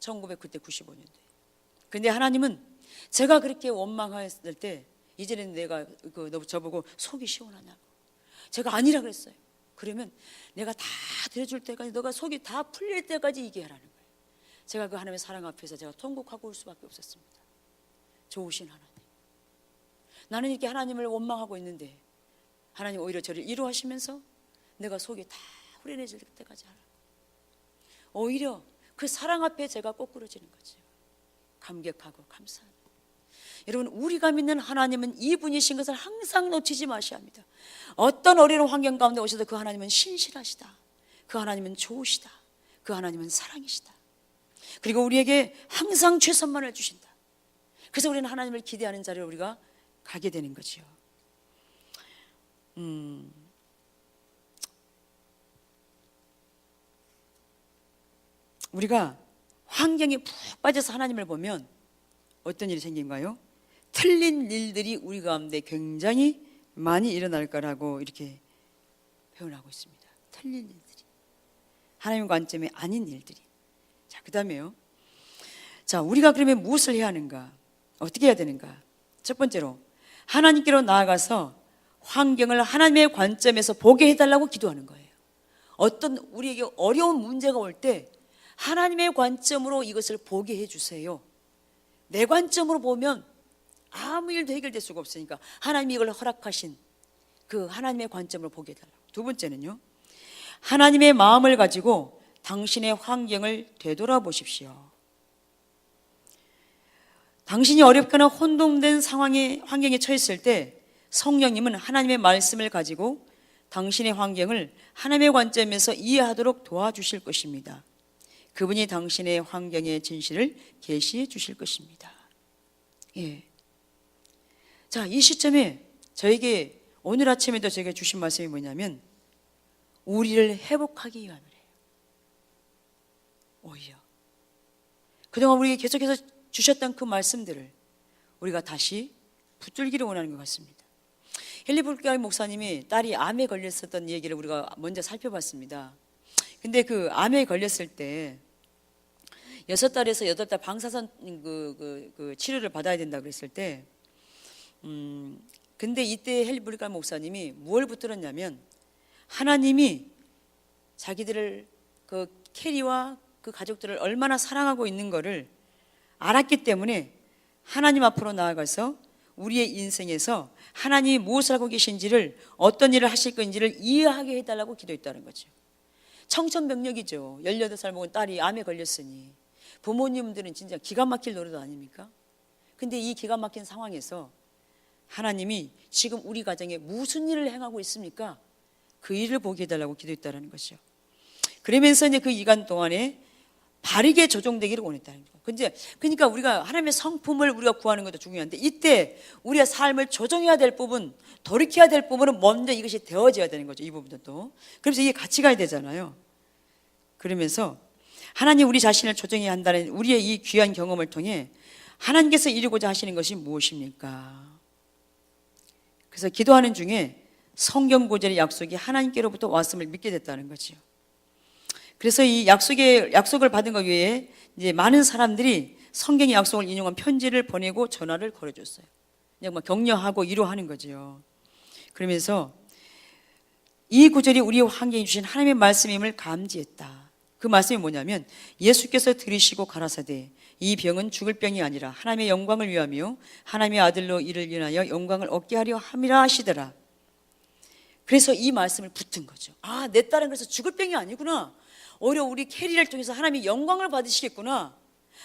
1995년도에. 그런데 하나님은 제가 그렇게 원망했을 때 이제는 내가 저보고 속이 시원하냐고. 제가 아니라 그랬어요. 그러면 내가 다 들어줄 때까지, 너가 속이 다 풀릴 때까지 얘기하라는 거예요. 제가 그 하나님의 사랑 앞에서 제가 통곡하고 올 수밖에 없었습니다. 좋으신 하나님. 나는 이렇게 하나님을 원망하고 있는데 하나님 오히려 저를 위로하시면서 내가 속이 다 후련해질 때까지 하라고. 오히려 그 사랑 앞에 제가 꼬꾸러지는 거죠. 감격하고 감사하고. 여러분, 우리가 믿는 하나님은 이분이신 것을 항상 놓치지 마셔야 합니다. 어떤 어려운 환경 가운데 오셔도 그 하나님은 신실하시다. 그 하나님은 좋으시다. 그 하나님은 사랑이시다. 그리고 우리에게 항상 최선만을 주신다. 그래서 우리는 하나님을 기대하는 자리로 우리가 가게 되는 거죠. 우리가 환경에 푹 빠져서 하나님을 보면 어떤 일이 생긴가요? 틀린 일들이 우리 가운데 굉장히 많이 일어날 거라고 이렇게 표현하고 있습니다. 틀린 일들이, 하나님 관점이 아닌 일들이. 자, 그 다음에요. 자, 우리가 그러면 무엇을 해야 하는가? 어떻게 해야 되는가? 첫 번째로 하나님께로 나아가서 환경을 하나님의 관점에서 보게 해달라고 기도하는 거예요. 어떤 우리에게 어려운 문제가 올 때 하나님의 관점으로 이것을 보게 해주세요. 내 관점으로 보면 아무 일도 해결될 수가 없으니까 하나님이 이걸 허락하신 그 하나님의 관점으로 보게 해달라고. 두 번째는요, 하나님의 마음을 가지고 당신의 환경을 되돌아보십시오. 당신이 어렵거나 혼동된 환경에 처했을 때 성령님은 하나님의 말씀을 가지고 당신의 환경을 하나님의 관점에서 이해하도록 도와주실 것입니다. 그분이 당신의 환경의 진실을 계시해 주실 것입니다. 예. 자, 이 시점에 저에게 오늘 아침에도 제가 주신 말씀이 뭐냐면 우리를 회복하기 위함이래요. 오히려 그동안 우리에게 계속해서 주셨던 그 말씀들을 우리가 다시 붙들기를 원하는 것 같습니다. 헨리 불가이 목사님이 딸이 암에 걸렸었던 얘기를 우리가 먼저 살펴봤습니다. 근데 그 암에 걸렸을 때 6달에서 8달 방사선 그 치료를 받아야 된다고 그랬을 때 근데 이때 헨리 불가이 목사님이 무엇을 붙들었냐면 하나님이 자기들을 그 캐리와 그 가족들을 얼마나 사랑하고 있는 거를 알았기 때문에 하나님 앞으로 나아가서 우리의 인생에서 하나님이 무엇을 하고 계신지를, 어떤 일을 하실 건지를 이해하게 해달라고 기도했다는 거죠. 청천벽력이죠. 18살 먹은 딸이 암에 걸렸으니 부모님들은 진짜 기가 막힐 노릇 아닙니까? 근데 이 기가 막힌 상황에서 하나님이 지금 우리 가정에 무슨 일을 행하고 있습니까? 그 일을 보게 해달라고 기도했다는 것이죠. 그러면서 이제 그 기간 동안에 바르게 조정되기를 원했다는 거예요. 그러니까 우리가 하나님의 성품을 우리가 구하는 것도 중요한데, 이때 우리의 삶을 조정해야 될 부분, 돌이켜야 될 부분은 먼저 이것이 되어져야 되는 거죠. 이 부분도 또. 그래서 이게 같이 가야 되잖아요. 그러면서 하나님 우리 자신을 조정해야 한다는 우리의 이 귀한 경험을 통해 하나님께서 이루고자 하시는 것이 무엇입니까? 그래서 기도하는 중에 성경 구절의 약속이 하나님께로부터 왔음을 믿게 됐다는 거죠. 그래서 이 약속을 받은 것 외에 이제 많은 사람들이 성경의 약속을 인용한 편지를 보내고 전화를 걸어줬어요. 그냥 막 격려하고 위로하는 거죠. 그러면서 이 구절이 우리 환경에 주신 하나님의 말씀임을 감지했다. 그 말씀이 뭐냐면, 예수께서 들으시고 가라사대 이 병은 죽을 병이 아니라 하나님의 영광을 위하며 하나님의 아들로 이를 인하여 영광을 얻게 하려 함이라 하시더라. 그래서 이 말씀을 붙은 거죠. 아, 내 딸은 그래서 죽을 병이 아니구나. 오히려 우리 캐리를 통해서 하나님의 영광을 받으시겠구나.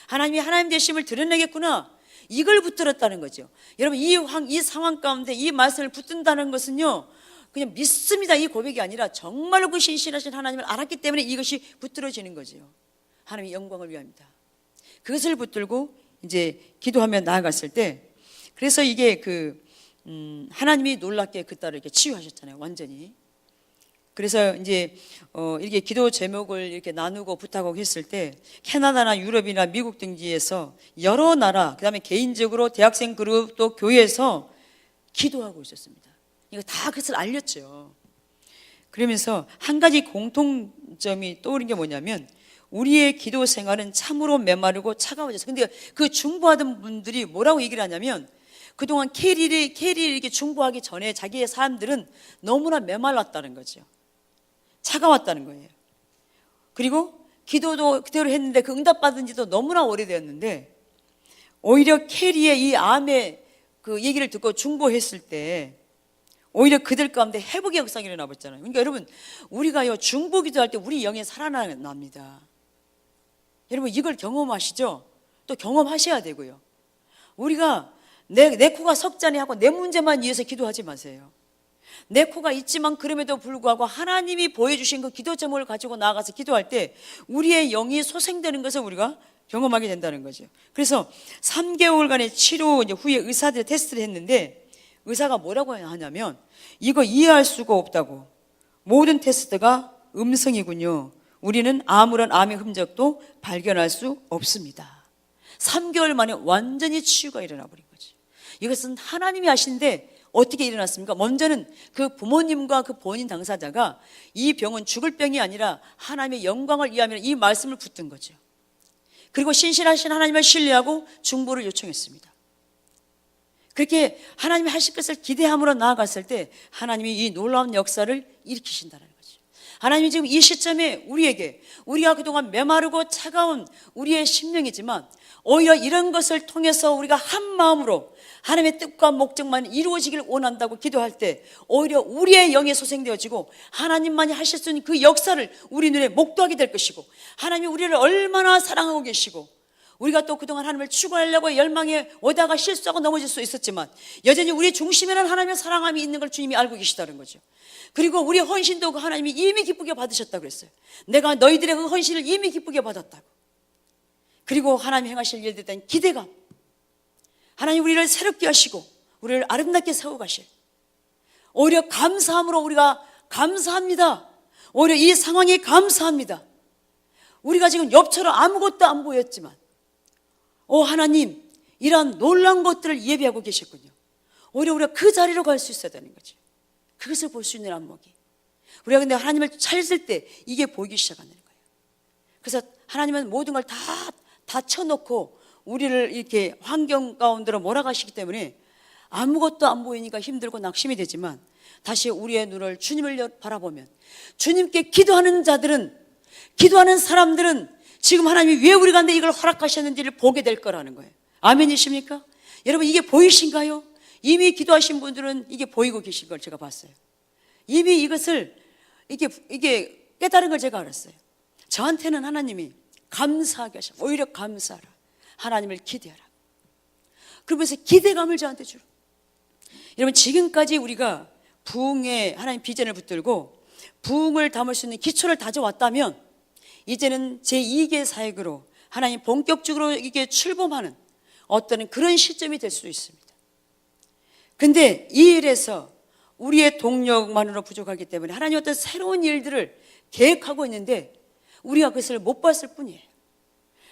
하나님이 하나님 되심을 드러내겠구나. 이걸 붙들었다는 거죠. 여러분, 이 상황 가운데 이 말씀을 붙든다는 것은요, 그냥 믿습니다, 이 고백이 아니라 정말로 그 신실하신 하나님을 알았기 때문에 이것이 붙들어지는 거죠. 하나님의 영광을 위함이다. 그것을 붙들고 이제 기도하며 나아갔을 때, 그래서 이게 하나님이 놀랍게 그 딸을 이렇게 치유하셨잖아요, 완전히. 그래서 이제 이렇게 기도 제목을 이렇게 나누고 부탁하고 했을 때, 캐나다나 유럽이나 미국 등지에서 여러 나라, 그다음에 개인적으로 대학생 그룹 또 교회에서 기도하고 있었습니다. 이거 다 그것을 알렸죠. 그러면서 한 가지 공통점이 떠오른 게 뭐냐면, 우리의 기도 생활은 참으로 메마르고 차가워졌어요. 근데 그 중보하던 분들이 뭐라고 얘기를 하냐면, 그동안 캐리를 이렇게 중보하기 전에 자기의 삶들은 너무나 메말랐다는 거죠. 차가웠다는 거예요. 그리고 기도도 그대로 했는데 그 응답받은 지도 너무나 오래되었는데, 오히려 캐리의 이 암의 그 얘기를 듣고 중보했을 때 오히려 그들 가운데 회복의 역사가 일어나 버렸잖아요. 그러니까 여러분, 우리가요 중보 기도할 때 우리 영이 살아납니다. 여러분, 이걸 경험하시죠? 또 경험하셔야 되고요. 우리가 내 코가 석자네 하고 내 문제만 위해서 기도하지 마세요. 내 코가 있지만 그럼에도 불구하고 하나님이 보여주신 그 기도 제목을 가지고 나아가서 기도할 때 우리의 영이 소생되는 것을 우리가 경험하게 된다는 거죠. 그래서 3개월간의 치료 후에 의사들이 테스트를 했는데, 의사가 뭐라고 하냐면, 이거 이해할 수가 없다고. 모든 테스트가 음성이군요. 우리는 아무런 암의 흔적도 발견할 수 없습니다. 3개월 만에 완전히 치유가 일어나 버린 거죠. 이것은 하나님이 하신데 어떻게 일어났습니까? 먼저는 그 부모님과 그 본인 당사자가 이 병은 죽을 병이 아니라 하나님의 영광을 위하며 이 말씀을 붙든 거죠. 그리고 신실하신 하나님을 신뢰하고 중보를 요청했습니다. 그렇게 하나님이 하실 것을 기대함으로 나아갔을 때 하나님이 이 놀라운 역사를 일으키신다는 거죠. 하나님이 지금 이 시점에 우리가 그동안 메마르고 차가운 우리의 심령이지만, 오히려 이런 것을 통해서 우리가 한 마음으로 하나님의 뜻과 목적만 이루어지길 원한다고 기도할 때 오히려 우리의 영이 소생되어지고 하나님만이 하실 수 있는 그 역사를 우리 눈에 목도하게 될 것이고, 하나님이 우리를 얼마나 사랑하고 계시고, 우리가 또 그동안 하나님을 추구하려고 열망에 오다가 실수하고 넘어질 수 있었지만 여전히 우리 중심에는 하나님의 사랑함이 있는 걸 주님이 알고 계시다는 거죠. 그리고 우리 헌신도 그 하나님이 이미 기쁘게 받으셨다고 그랬어요. 내가 너희들의 그 헌신을 이미 기쁘게 받았다고. 그리고 하나님이 행하실 일들에 대한 기대감, 하나님 우리를 새롭게 하시고 우리를 아름답게 세워가실, 오히려 감사함으로 우리가 감사합니다. 오히려 이 상황에 감사합니다. 우리가 지금 옆처럼 아무것도 안 보였지만 하나님, 이러한 놀라운 것들을 예비하고 계셨군요. 오히려 우리가 그 자리로 갈 수 있어야 되는 거죠. 그것을 볼 수 있는 안목이. 우리가 근데 하나님을 찾을 때 이게 보이기 시작하는 거예요. 그래서 하나님은 모든 걸 다 닫혀놓고 우리를 이렇게 환경 가운데로 몰아가시기 때문에 아무것도 안 보이니까 힘들고 낙심이 되지만, 다시 우리의 눈을 주님을 바라보면 주님께 기도하는 사람들은 지금 하나님이 왜 우리 가운데 이걸 허락하셨는지를 보게 될 거라는 거예요. 아멘이십니까? 여러분, 이게 보이신가요? 이미 기도하신 분들은 이게 보이고 계신 걸 제가 봤어요. 이미 이것을 이게 깨달은 걸 제가 알았어요. 저한테는 하나님이 감사하게 하셔. 오히려 감사하라. 하나님을 기대하라. 그러면서 기대감을 저한테 주라. 여러분, 지금까지 우리가 부흥에 하나님 비전을 붙들고 부흥을 담을 수 있는 기초를 다져왔다면 이제는 제2계 사역으로 하나님 본격적으로 이게 출범하는 어떤 그런 시점이 될 수도 있습니다. 근데 이 일에서 우리의 동력만으로 부족하기 때문에 하나님 어떤 새로운 일들을 계획하고 있는데 우리가 그것을 못 봤을 뿐이에요.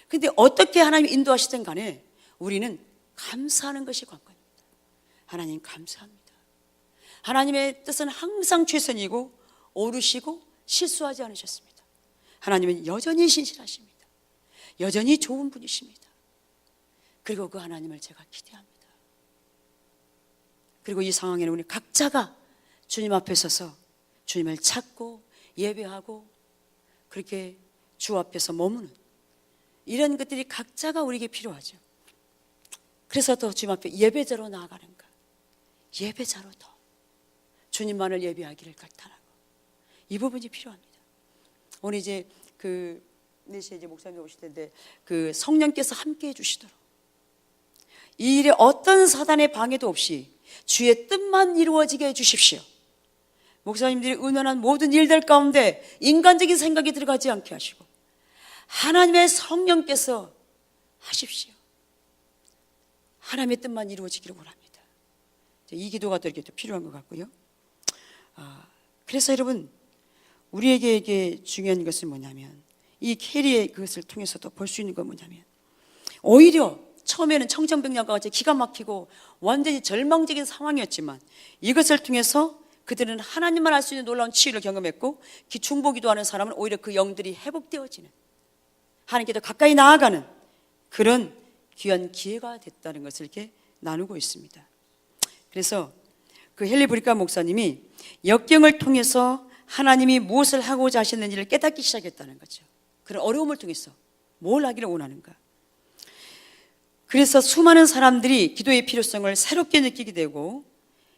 근데 어떻게 하나님이 인도하시든 간에 우리는 감사하는 것이 관건입니다. 하나님 감사합니다. 하나님의 뜻은 항상 최선이고 옳으시고 실수하지 않으셨습니다. 하나님은 여전히 신실하십니다. 여전히 좋은 분이십니다. 그리고 그 하나님을 제가 기대합니다. 그리고 이 상황에는 우리 각자가 주님 앞에 서서 주님을 찾고 예배하고 그렇게 주 앞에서 머무는 이런 것들이 각자가 우리에게 필요하죠. 그래서 더 주님 앞에 예배자로 나아가는가, 예배자로 더 주님만을 예배하기를 간단하고 이 부분이 필요합니다. 오늘 이제 그 4시에 이제 목사님 오실 텐데 그 성령께서 함께 해주시도록 이 일에 어떤 사단의 방해도 없이 주의 뜻만 이루어지게 해주십시오. 목사님들이 의논한 모든 일들 가운데 인간적인 생각이 들어가지 않게 하시고 하나님의 성령께서 하십시오. 하나님의 뜻만 이루어지기를 원합니다. 이 기도가 또 이렇게 또 필요한 것 같고요. 그래서 여러분, 우리에게 중요한 것은 뭐냐면 이 캐리의 그것을 통해서도 볼 수 있는 건 뭐냐면 오히려 처음에는 청정병력과 같이 기가 막히고 완전히 절망적인 상황이었지만 이것을 통해서 그들은 하나님만 알 수 있는 놀라운 치유를 경험했고 중보기도하는 사람은 오히려 그 영들이 회복되어지는 하나님께 더 가까이 나아가는 그런 귀한 기회가 됐다는 것을 이렇게 나누고 있습니다. 그래서 그 헨리 브리카 목사님이 역경을 통해서 하나님이 무엇을 하고자 하셨는지를 깨닫기 시작했다는 거죠. 그런 어려움을 통해서 뭘 하기를 원하는가. 그래서 수많은 사람들이 기도의 필요성을 새롭게 느끼게 되고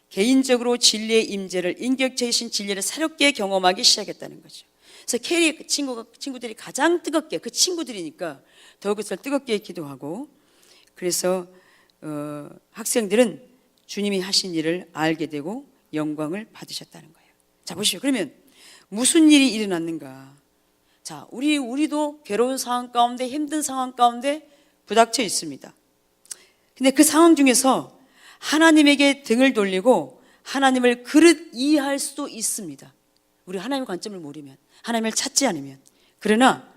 개인적으로 진리의 임재를 인격체이신 진리를 새롭게 경험하기 시작했다는 거죠. 그래서 캐리 친구들이 가장 뜨겁게 그 친구들이니까 더 그것을 뜨겁게 기도하고 그래서 학생들은 주님이 하신 일을 알게 되고 영광을 받으셨다는 거예요. 자, 보시죠. 그러면 무슨 일이 일어났는가? 자, 우리도 괴로운 상황 가운데 힘든 상황 가운데 부닥쳐 있습니다. 근데 그 상황 중에서 하나님에게 등을 돌리고 하나님을 그릇 이해할 수도 있습니다. 우리 하나님의 관점을 모르면, 하나님을 찾지 않으면. 그러나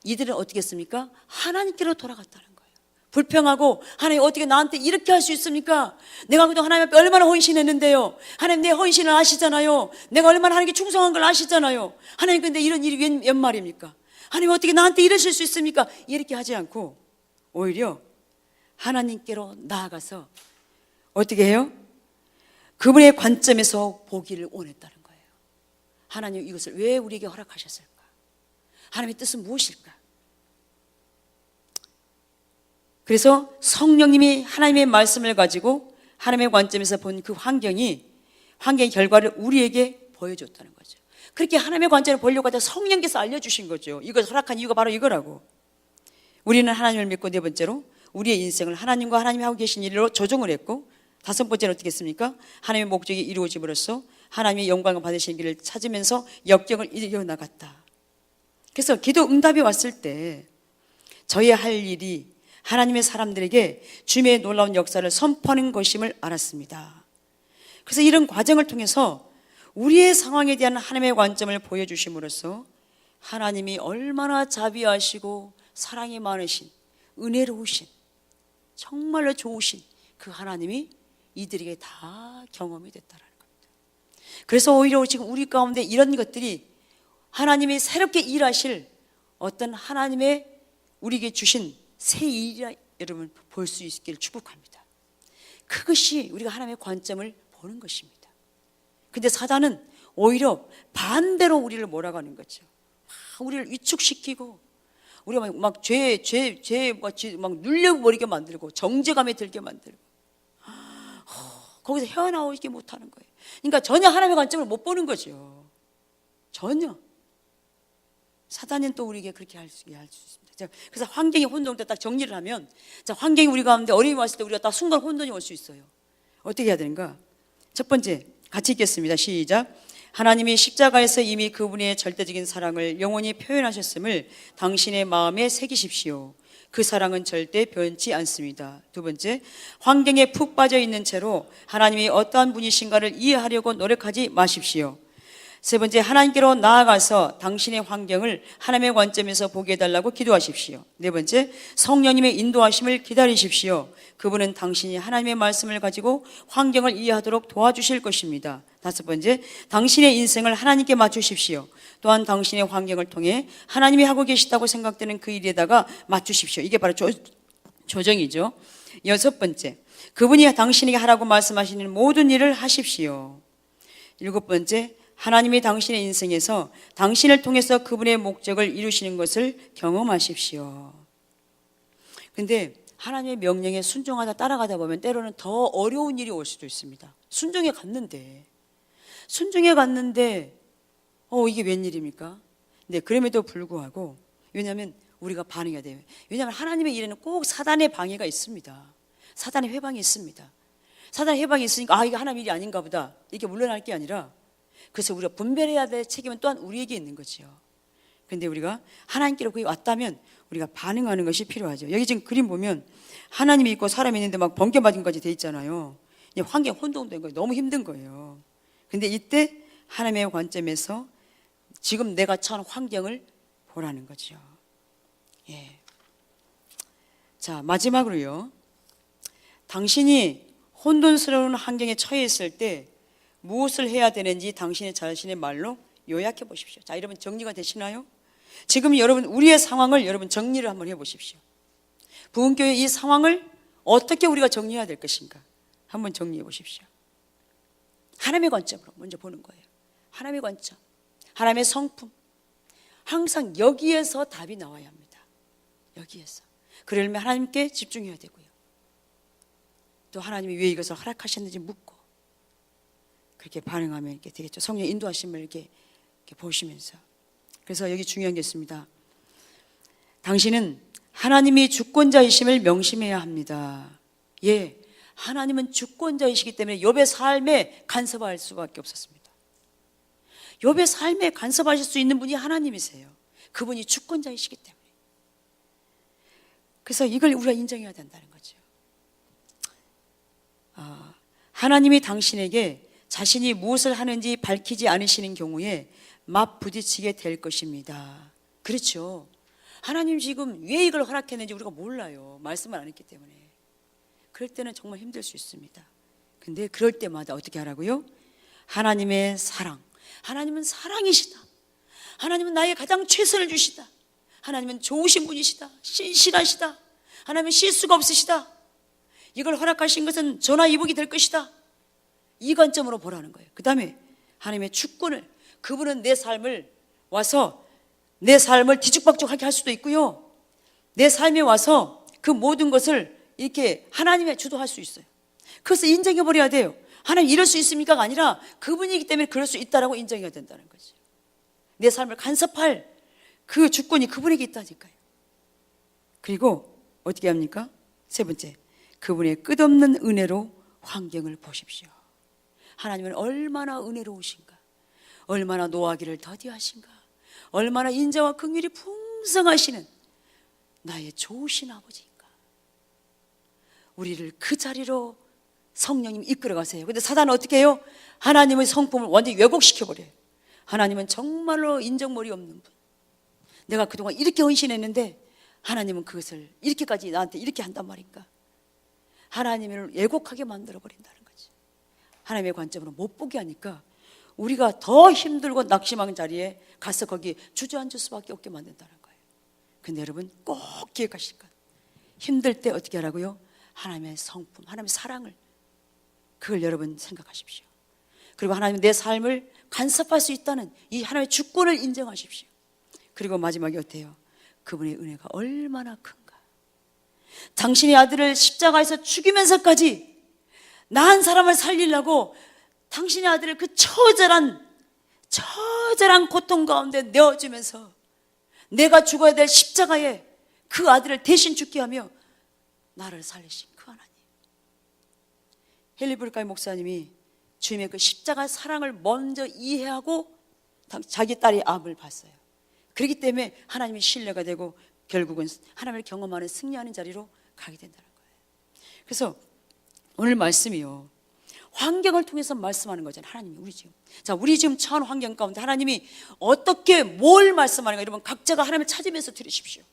이들은 어떻게 했습니까? 하나님께로 돌아갔다는 거예요. 불평하고 하나님 어떻게 나한테 이렇게 할 수 있습니까? 내가 그동안 하나님 앞에 얼마나 헌신했는데요. 하나님 내 헌신을 아시잖아요. 내가 얼마나 하나님께 충성한 걸 아시잖아요. 하나님 근데 이런 일이 웬 말입니까? 하나님 어떻게 나한테 이러실 수 있습니까? 이렇게 하지 않고 오히려 하나님께로 나아가서 어떻게 해요? 그분의 관점에서 보기를 원했다는 거예요. 하나님 이것을 왜 우리에게 허락하셨을까? 하나님의 뜻은 무엇일까? 그래서 성령님이 하나님의 말씀을 가지고 하나님의 관점에서 본 그 환경의 결과를 우리에게 보여줬다는 거죠. 그렇게 하나님의 관점을 보려고 하다 성령께서 알려주신 거죠. 이걸 허락한 이유가 바로 이거라고. 우리는 하나님을 믿고 네 번째로 우리의 인생을 하나님과 하나님이 하고 계신 일로 조정을 했고 다섯 번째는 어떻게 했습니까? 하나님의 목적이 이루어짐으로써 하나님의 영광을 받으시는 길을 찾으면서 역경을 이겨나갔다. 그래서 기도 응답이 왔을 때 저의 할 일이 하나님의 사람들에게 주님의 놀라운 역사를 선포하는 것임을 알았습니다. 그래서 이런 과정을 통해서 우리의 상황에 대한 하나님의 관점을 보여주심으로써 하나님이 얼마나 자비하시고 사랑이 많으신 은혜로우신 정말로 좋으신 그 하나님이 이들에게 다 경험이 됐다는 겁니다. 그래서 오히려 지금 우리 가운데 이런 것들이 하나님이 새롭게 일하실 어떤 하나님의 우리에게 주신 새 일이라 여러분 볼 수 있기를 축복합니다. 그것이 우리가 하나님의 관점을 보는 것입니다. 근데 사단은 오히려 반대로 우리를 몰아가는 거죠. 우리를 위축시키고 우리가 막 막 눌려버리게 만들고 정죄감에 들게 만들고 거기서 헤어나오지 못하는 거예요. 그러니까 전혀 하나님의 관점을 못 보는 거죠. 전혀. 사단은 또 우리에게 그렇게 할 수 있습니다. 자, 그래서 환경이 혼돈될 때 딱 정리를 하면, 자, 환경이 우리 가운데 어려움이 왔을 때 우리가 딱 순간 혼돈이 올 수 있어요. 어떻게 해야 되는가? 첫 번째, 같이 읽겠습니다. 시작. 하나님이 십자가에서 이미 그분의 절대적인 사랑을 영원히 표현하셨음을 당신의 마음에 새기십시오. 그 사랑은 절대 변치 않습니다. 두 번째, 환경에 푹 빠져 있는 채로 하나님이 어떠한 분이신가를 이해하려고 노력하지 마십시오. 세 번째, 하나님께로 나아가서 당신의 환경을 하나님의 관점에서 보게 해달라고 기도하십시오. 네 번째, 성령님의 인도하심을 기다리십시오. 그분은 당신이 하나님의 말씀을 가지고 환경을 이해하도록 도와주실 것입니다. 다섯 번째, 당신의 인생을 하나님께 맞추십시오. 또한 당신의 환경을 통해 하나님이 하고 계시다고 생각되는 그 일에다가 맞추십시오. 이게 바로 조정이죠. 여섯 번째, 그분이 당신에게 하라고 말씀하시는 모든 일을 하십시오. 일곱 번째, 하나님이 당신의 인생에서 당신을 통해서 그분의 목적을 이루시는 것을 경험하십시오. 근데 하나님의 명령에 순종하다 따라가다 보면 때로는 더 어려운 일이 올 수도 있습니다. 순종해 갔는데 이게 웬일입니까? 네, 그럼에도 불구하고, 왜냐하면 우리가 반응해야 돼요. 왜냐하면 하나님의 일에는 꼭 사단의 방해가 있습니다. 사단의 회방이 있습니다. 사단의 회방이 있으니까 이게 하나님의 일이 아닌가 보다 이렇게 물러날 게 아니라, 그래서 우리가 분별해야 될 책임은 또한 우리에게 있는 거죠. 그런데 우리가 하나님께로 거기 왔다면 우리가 반응하는 것이 필요하죠. 여기 지금 그림 보면 하나님이 있고 사람이 있는데 막 번개 맞은 것까지 돼 있잖아요. 환경 혼동된 거예요. 너무 힘든 거예요. 근데 이때 하나님의 관점에서 지금 내가 처한 환경을 보라는 거죠. 예. 자, 마지막으로요. 당신이 혼돈스러운 환경에 처해 있을 때 무엇을 해야 되는지 당신의 자신의 말로 요약해 보십시오. 자, 여러분 정리가 되시나요? 지금 여러분 우리의 상황을 여러분 정리를 한번 해 보십시오. 부흥교회 이 상황을 어떻게 우리가 정리해야 될 것인가 한번 정리해 보십시오. 하나님의 관점으로 먼저 보는 거예요. 하나님의 관점, 하나님의 성품, 항상 여기에서 답이 나와야 합니다. 여기에서. 그러려면 하나님께 집중해야 되고요. 또 하나님이 왜 이것을 허락하셨는지 묻고 그렇게 반응하면 이렇게 되겠죠. 성령 인도하심을 이렇게 보시면서. 그래서 여기 중요한 게 있습니다. 당신은 하나님이 주권자이심을 명심해야 합니다. 예, 하나님은 주권자이시기 때문에 욥의 삶에 간섭할 수밖에 없었습니다. 욥의 삶에 간섭하실 수 있는 분이 하나님이세요. 그분이 주권자이시기 때문에. 그래서 이걸 우리가 인정해야 된다는 거죠. 하나님이 당신에게 자신이 무엇을 하는지 밝히지 않으시는 경우에 맞부딪히게 될 것입니다. 그렇죠. 하나님 지금 왜 이걸 허락했는지 우리가 몰라요. 말씀을 안 했기 때문에. 그럴 때는 정말 힘들 수 있습니다. 근데 그럴 때마다 어떻게 하라고요? 하나님의 사랑. 하나님은 사랑이시다. 하나님은 나의 가장 최선을 주시다. 하나님은 좋으신 분이시다. 신실하시다. 하나님은 실수가 없으시다. 이걸 허락하신 것은 저나 이복이 될 것이다. 이 관점으로 보라는 거예요. 그 다음에 하나님의 주권을, 그분은 내 삶을 와서 내 삶을 뒤죽박죽하게 할 수도 있고요, 내 삶에 와서 그 모든 것을 이렇게 하나님의 주도할 수 있어요. 그래서 인정해 버려야 돼요. 하나님 이럴 수 있습니까가 아니라 그분이기 때문에 그럴 수 있다라고 인정해야 된다는 거죠. 내 삶을 간섭할 그 주권이 그분에게 있다니까요. 그리고 어떻게 합니까? 세 번째, 그분의 끝없는 은혜로 환경을 보십시오. 하나님은 얼마나 은혜로우신가, 얼마나 노하기를 더디하신가, 얼마나 인자와 긍휼이 풍성하시는 나의 좋으신 아버지인가. 우리를 그 자리로 성령님 이끌어 가세요. 근데 사단은 어떻게 해요? 하나님의 성품을 완전히 왜곡시켜버려요. 하나님은 정말로 인정머리 없는 분, 내가 그동안 이렇게 헌신했는데 하나님은 그것을 이렇게까지 나한테 이렇게 한단 말인가. 하나님을 왜곡하게 만들어버린다는 거지. 하나님의 관점으로 못 보게 하니까 우리가 더 힘들고 낙심한 자리에 가서 거기 주저앉을 수밖에 없게 만든다는 거예요. 근데 여러분 꼭 기억하실 것, 힘들 때 어떻게 하라고요? 하나님의 성품, 하나님의 사랑을, 그걸 여러분 생각하십시오. 그리고 하나님은 내 삶을 간섭할 수 있다는 이 하나님의 주권을 인정하십시오. 그리고 마지막에 어때요? 그분의 은혜가 얼마나 큰가. 당신의 아들을 십자가에서 죽이면서까지 나 한 사람을 살리려고 당신의 아들을 그 처절한 고통 가운데 내어주면서 내가 죽어야 될 십자가에 그 아들을 대신 죽게 하며 나를 살리신 그 하나님. 헨리 브루카이 목사님이 주님의 그 십자가 사랑을 먼저 이해하고 자기 딸의 암을 봤어요. 그렇기 때문에 하나님이 신뢰가 되고 결국은 하나님을 경험하는 승리하는 자리로 가게 된다는 거예요. 그래서 오늘 말씀이요, 환경을 통해서 말씀하는 거잖아요. 하나님이 우리 지금 처한 환경 가운데 하나님이 어떻게 뭘 말씀하는가, 여러분 각자가 하나님을 찾으면서 들으십시오.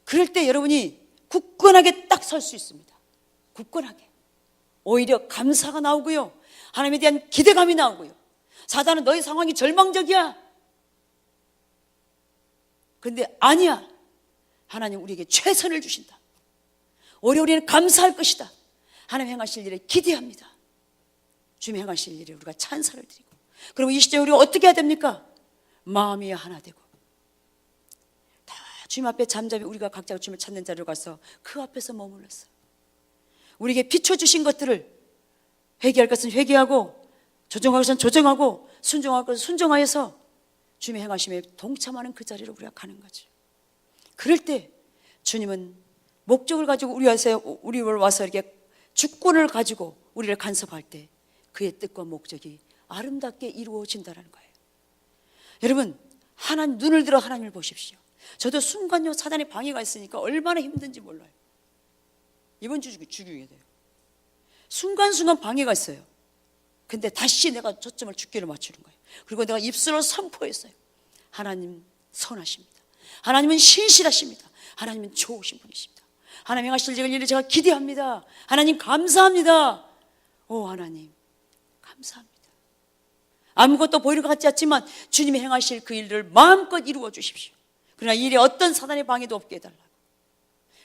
그럴 때 여러분이 굳건하게 딱 설 수 있습니다. 굳건하게. 오히려 감사가 나오고요, 하나님에 대한 기대감이 나오고요. 사단은 너의 상황이 절망적이야. 근데 아니야. 하나님 우리에게 최선을 주신다. 오히려 우리는 감사할 것이다. 하나님 행하실 일에 기대합니다. 주님 행하실 일에 우리가 찬사를 드리고, 그럼 이 시대에 우리가 어떻게 해야 됩니까? 마음이 하나 되고 다 주님 앞에 잠잠히 우리가 각자가 주님을 찾는 자리로 가서 그 앞에서 머물렀어요. 우리에게 비춰주신 것들을 회개할 것은 회개하고, 조정할 것은 조정하고, 순종할 것은 순종하여서 주님의 행하심에 동참하는 그 자리로 우리가 가는 거죠. 그럴 때 주님은 목적을 가지고 우리를 와서 이렇게 주권을 가지고 우리를 간섭할 때 그의 뜻과 목적이 아름답게 이루어진다는 거예요. 여러분, 하나님 눈을 들어 하나님을 보십시오. 저도 순간요 사단의 방해가 있으니까 얼마나 힘든지 몰라요. 이번 주 죽이게 돼요. 순간순간 방해가 있어요. 근데 다시 내가 초점을 주께로 맞추는 거예요. 그리고 내가 입술로 선포했어요. 하나님 선하십니다. 하나님은 신실하십니다. 하나님은 좋으신 분이십니다. 하나님 행하실 일을 제가 기대합니다. 하나님 감사합니다. 오 하나님 감사합니다. 아무것도 보이는 것 같지 않지만 주님이 행하실 그 일을 마음껏 이루어 주십시오. 그러나 이 일에 어떤 사단의 방해도 없게 해달라고.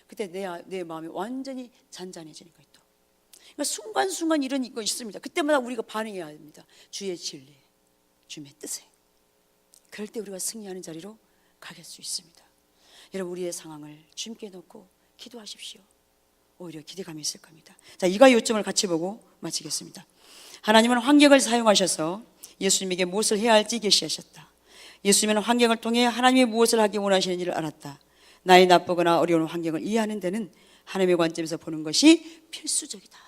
그때 내 마음이 완전히 잔잔해지는 거예요. 그러니까 순간순간 이런 거 있습니다. 그때마다 우리가 반응해야 합니다. 주의 진리에, 주님의 뜻에. 그럴 때 우리가 승리하는 자리로 가게 수 있습니다. 여러분, 우리의 상황을 주님께 놓고 기도하십시오. 오히려 기대감이 있을 겁니다. 자, 이가 요점을 같이 보고 마치겠습니다. 하나님은 환경을 사용하셔서 예수님에게 무엇을 해야 할지 계시하셨다. 예수님은 환경을 통해 하나님이 무엇을 하기 원하시는 일을 알았다. 나의 나쁘거나 어려운 환경을 이해하는 데는 하나님의 관점에서 보는 것이 필수적이다.